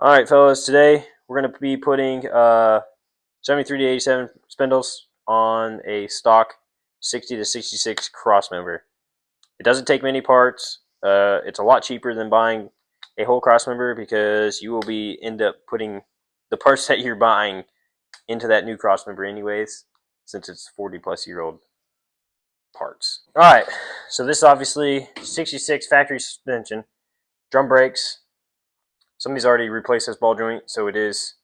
Alright fellas, today we're going to be putting 73 to 87 spindles on a stock 60 to 66 crossmember. It doesn't take many parts. It's a lot cheaper than buying a whole crossmember because you will end up putting the parts that you're buying into that new crossmember anyways, since it's 40-plus-year-old parts. Alright, so this is obviously 66 factory suspension, drum brakes. Somebody's already replaced this ball joint, so it is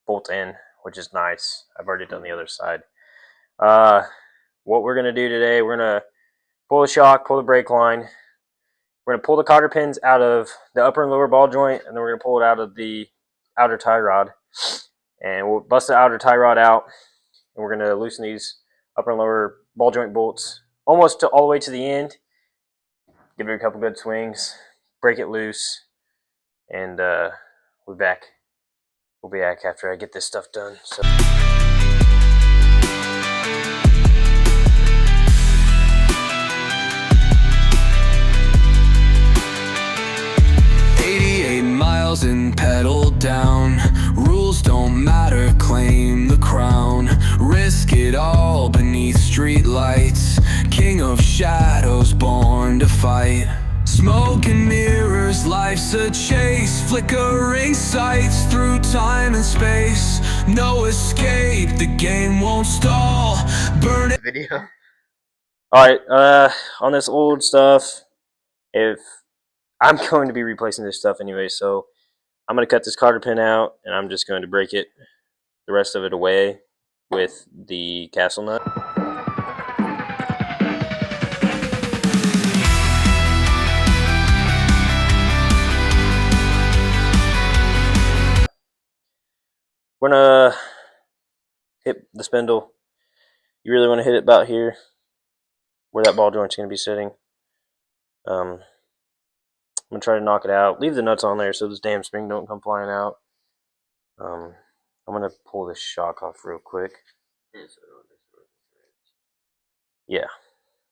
bolt in, which is nice. I've already done the other side. What we're going to do today, we're going to pull the shock, pull the brake line. We're going to pull the cotter pins out of the upper and lower ball joint, and then we're going to pull it out of the outer tie rod. And we'll bust the outer tie rod out, and we're going to loosen these upper and lower ball joint bolts almost all the way to the end. Give it a couple good swings, break it loose. And we'll be back after I get this stuff done. So. Miles and pedal down. Rules don't matter, claim the crown. Risk it all beneath street lights. King of shadows, born to fight. Smoke and mirrors, life's a chase. Flickering sights through time and space. No escape, the game won't stall. Burn it. Video. Alright, on this old stuff, if I'm going to be replacing this stuff anyway, so I'm going to cut this cotter pin out, and I'm just going to break it, the rest of it away with the castle nut. We're going to hit the spindle. You really want to hit it about here, where that ball joint's going to be sitting. I'm going to try to knock it out. Leave the nuts on there so this damn spring don't come flying out. I'm going to pull this shock off real quick. Yeah,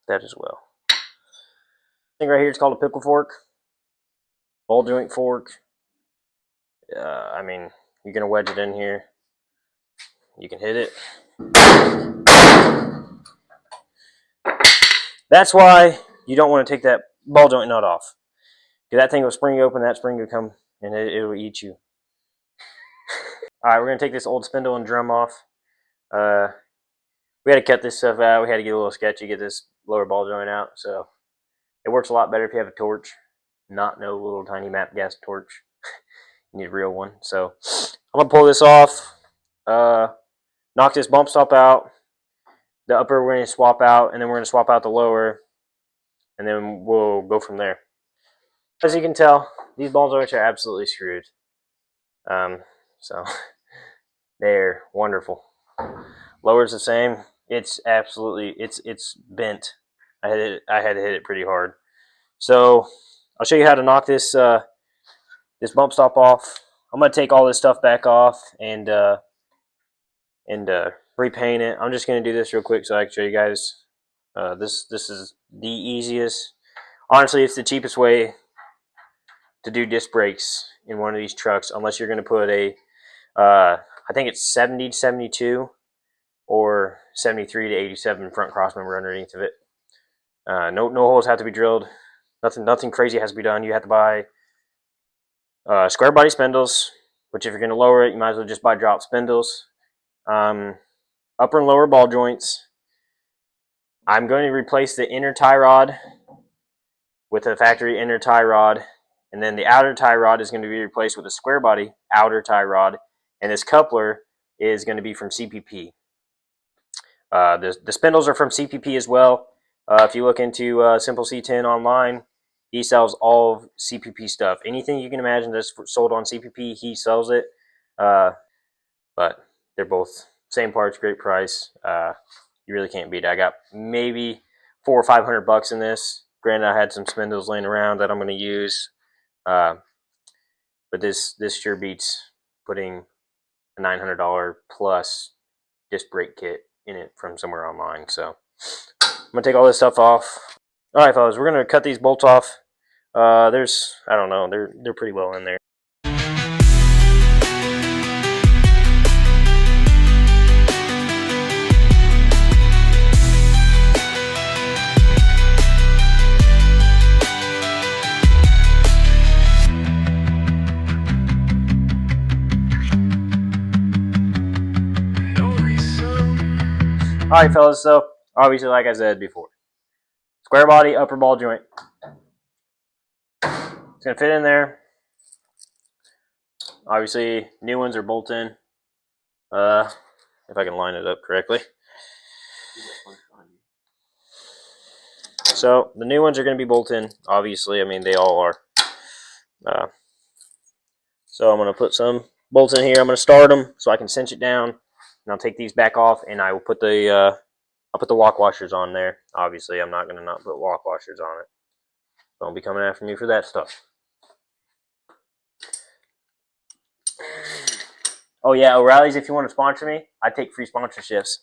that as well. This thing right here is called a pickle fork. Ball joint fork. I mean, you're going to wedge it in here. You can hit it. That's why you don't want to take that ball joint nut off. Because that thing will spring open, that spring will come, and it'll eat you. Alright, we're going to take this old spindle and drum off. We had to cut this stuff out. We had to get a little sketchy, get this lower ball joint out. So it works a lot better if you have a torch, not no little tiny map gas torch. You need a real one. So I'm going to pull this off, knock this bump stop out. The upper we're going to swap out, and then we're going to swap out the lower, and then we'll go from there. As you can tell, these ball joints are absolutely screwed. So they're wonderful. Lower's the same. It's absolutely it's bent. I had to hit it pretty hard. So I'll show you how to knock this this bump stop off. I'm gonna take all this stuff back off and repaint it. I'm just gonna do this real quick so I can show you guys. This is the easiest. Honestly, it's the cheapest way to do disc brakes in one of these trucks, unless you're going to put a I think it's 70 to 72 or 73 to 87 front crossmember underneath of it. No holes have to be drilled. Nothing crazy has to be done. You have to buy square body spindles, which if you're going to lower it, you might as well just buy drop spindles. Upper and lower ball joints. I'm going to replace the inner tie rod with a factory inner tie rod. And then the outer tie rod is going to be replaced with a square body outer tie rod. And this coupler is going to be from CPP. The spindles are from CPP as well. If you look into Simple C10 online, he sells all of CPP stuff. Anything you can imagine that's sold on CPP, he sells it. But they're both same parts, great price. You really can't beat it. I got maybe $400 or $500 in this. Granted, I had some spindles laying around that I'm going to use. But this sure beats putting a $900 plus disc brake kit in it from somewhere online. So I'm gonna take all this stuff off. All right, fellas, we're gonna cut these bolts off. I don't know, they're pretty well in there. Alright, fellas, so obviously, like I said before, square body, upper ball joint. It's going to fit in there. Obviously, new ones are bolt in. If I can line it up correctly. So the new ones are going to be bolt in. Obviously, I mean they all are. So I'm going to put some bolts in here. I'm going to start them so I can cinch it down, and I'll take these back off, and I will put the lock washers on there. Obviously, I'm not going to not put lock washers on it. Don't be coming after me for that stuff. Oh yeah, O'Reilly's, if you want to sponsor me, I take free sponsorships.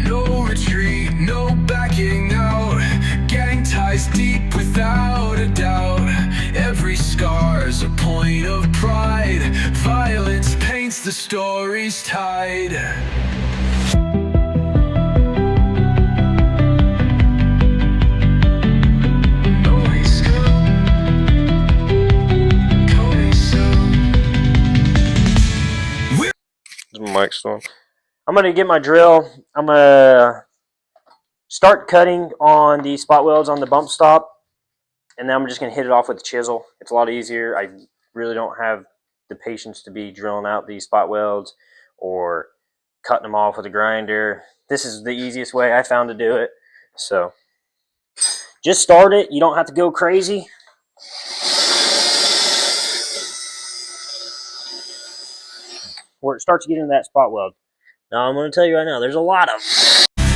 No retreat, no backing out. Gang ties deep without a doubt. Every scar's a point of pride. Violence paints the story's tide. Mic storm. I'm going to get my drill. I'm going to start cutting on the spot welds on the bump stop, and then I'm just going to hit it off with the chisel. It's a lot easier. I really don't have the patience to be drilling out these spot welds or cutting them off with a grinder. This is the easiest way I found to do it. So just start it. You don't have to go crazy. Where it starts getting that spot weld. Now I'm going to tell you right now, there's a lot of them.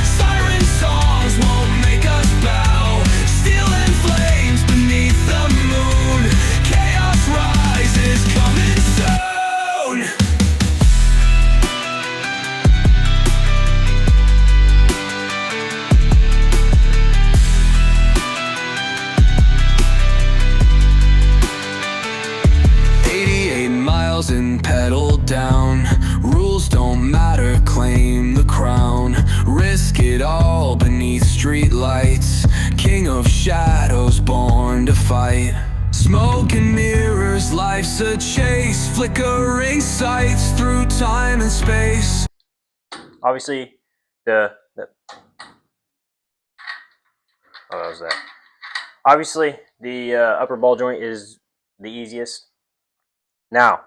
Siren songs won't make us bow. Steel and flames beneath the moon. Chaos rises, coming soon. And pedal down. Rules don't matter, claim the crown. Risk it all beneath street lights. King of shadows, born to fight. Smoke and mirrors, life's a chase. Flickering sights through time and space. Obviously, oh, that was that. Obviously, the upper ball joint is the easiest. Now,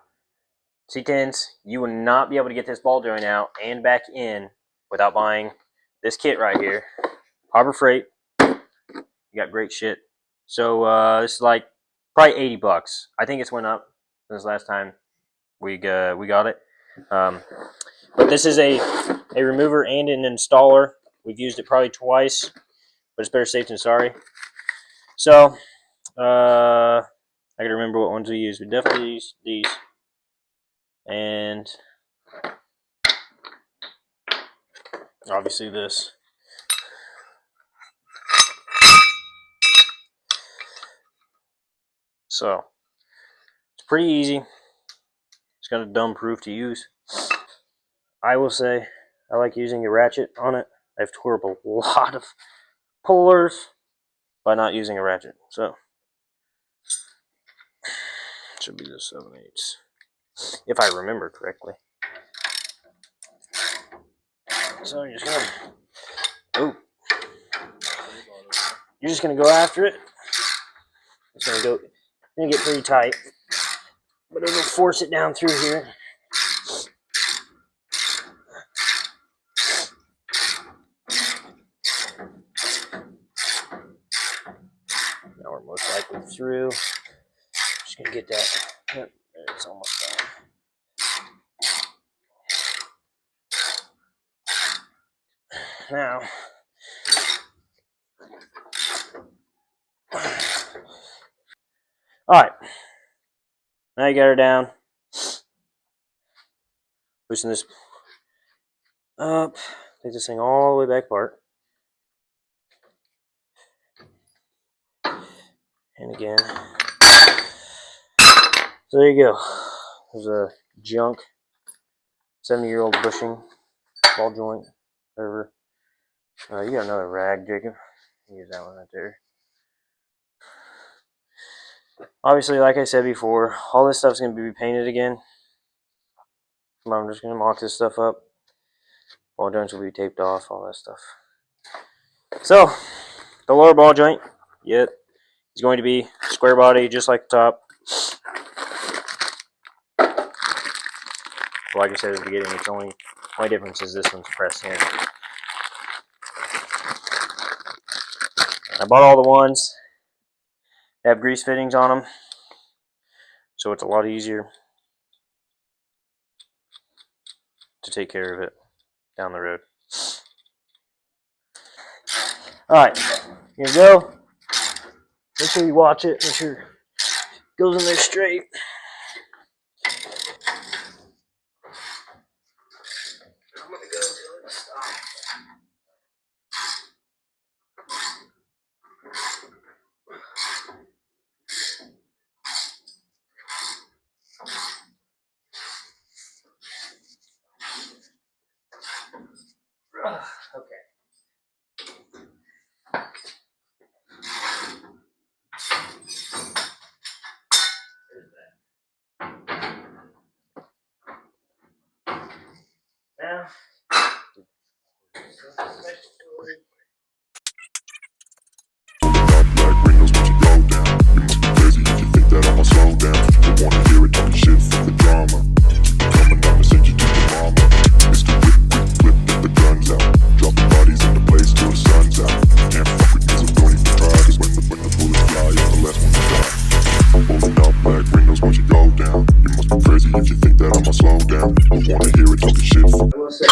C10s, you will not be able to get this ball joint out and back in without buying this kit right here. Harbor Freight. You got great shit. So this is like probably 80 bucks. I think it's went up since last time we got it. But this is a remover and an installer. We've used it probably twice, but it's better safe than sorry. So I gotta remember what ones we used. We definitely used these. And obviously this. So it's pretty easy. It's kind of dumb proof to use. I will say I like using a ratchet on it. I've tore up a lot of pullers by not using a ratchet. So it should be the 7/8, if I remember correctly. So you're just gonna go after it. It's gonna get pretty tight, but it'll force it down through here. Now we're most likely through. Just gonna get that. Yep, it's almost done. Now, all right. Now you got her down. Loosen this up. Take this thing all the way back apart. And again. So there you go. There's a junk 70-year-old bushing, ball joint, whatever. You got another rag, Jacob. Use that one right there. Obviously, like I said before, all this stuff's going to be painted again. I'm just going to mock this stuff up. Ball joints will be taped off, all that stuff. So, the lower ball joint, yep, is going to be square body, just like the top. Like I said at the beginning, it's only difference is this one's pressed in. I bought all the ones that have grease fittings on them, so it's a lot easier to take care of it down the road. Alright, here we go. Make sure you watch it, make sure it goes in there straight. I'm gonna go till it stops. Okay. There's that. Now, I will say,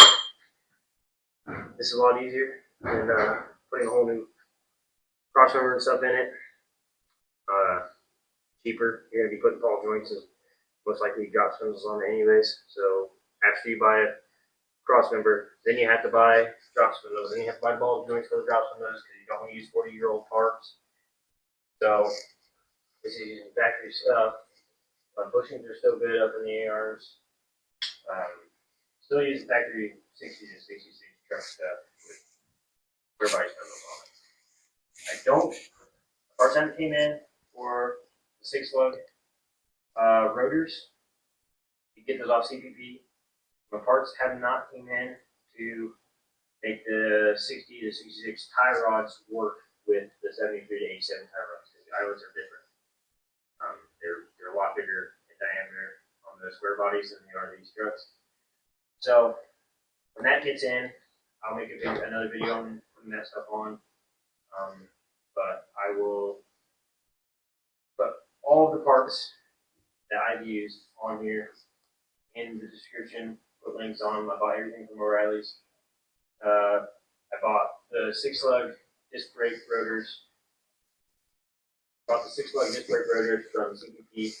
this is a lot easier than putting a whole new crossover and stuff in it. Cheaper. You're going to be putting ball joints and most likely drop spindles on it anyways. So after you buy a cross member, then you have to buy drop spindles. Then you have to buy ball joints for the drop spindles because you don't want to use 40-year-old parts. So this is using factory stuff. Bushings are still good up in the ARs. Still using factory 60 to 66 truck stuff with everybody's spindles on it. I don't. Our center came in for the 6-lug rotors. You get those off CPP. My parts have not came in to make the 60 to 66 tie rods work with the 73 to 87 tie rods because the eyelets are different. They're a lot bigger in diameter on the square bodies than they are these trucks. So when that gets in, I'll make another video on putting that stuff on. But I will put all of the parts that I've used on here in the description. Put links on them. I bought everything from O'Reilly's. I bought the 6-lug disc brake rotors. Bought the 6-lug disc brake rotors from CPP,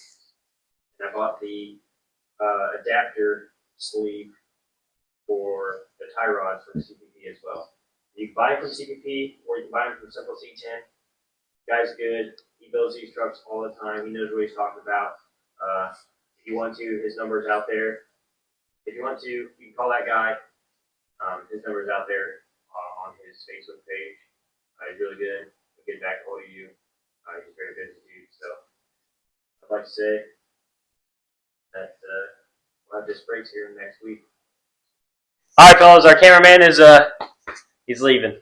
and I bought the adapter sleeve for the tie rods from CPP as well. You can buy them from CPP or you can buy them from Simple C10. Guy's good. He builds these trucks all the time. He knows what he's talking about. If you want to, his number's out there. If you want to, you can call that guy. His number's out there on his Facebook page. He's really good. He'll get back hold of you. He's very busy dude. So I'd like to say that we'll have disc brakes here next week. All right, fellas. Our cameraman is he's leaving.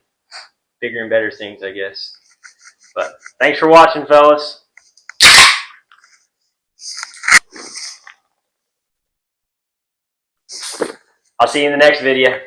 Bigger and better things, I guess. But thanks for watching, fellas. I'll see you in the next video.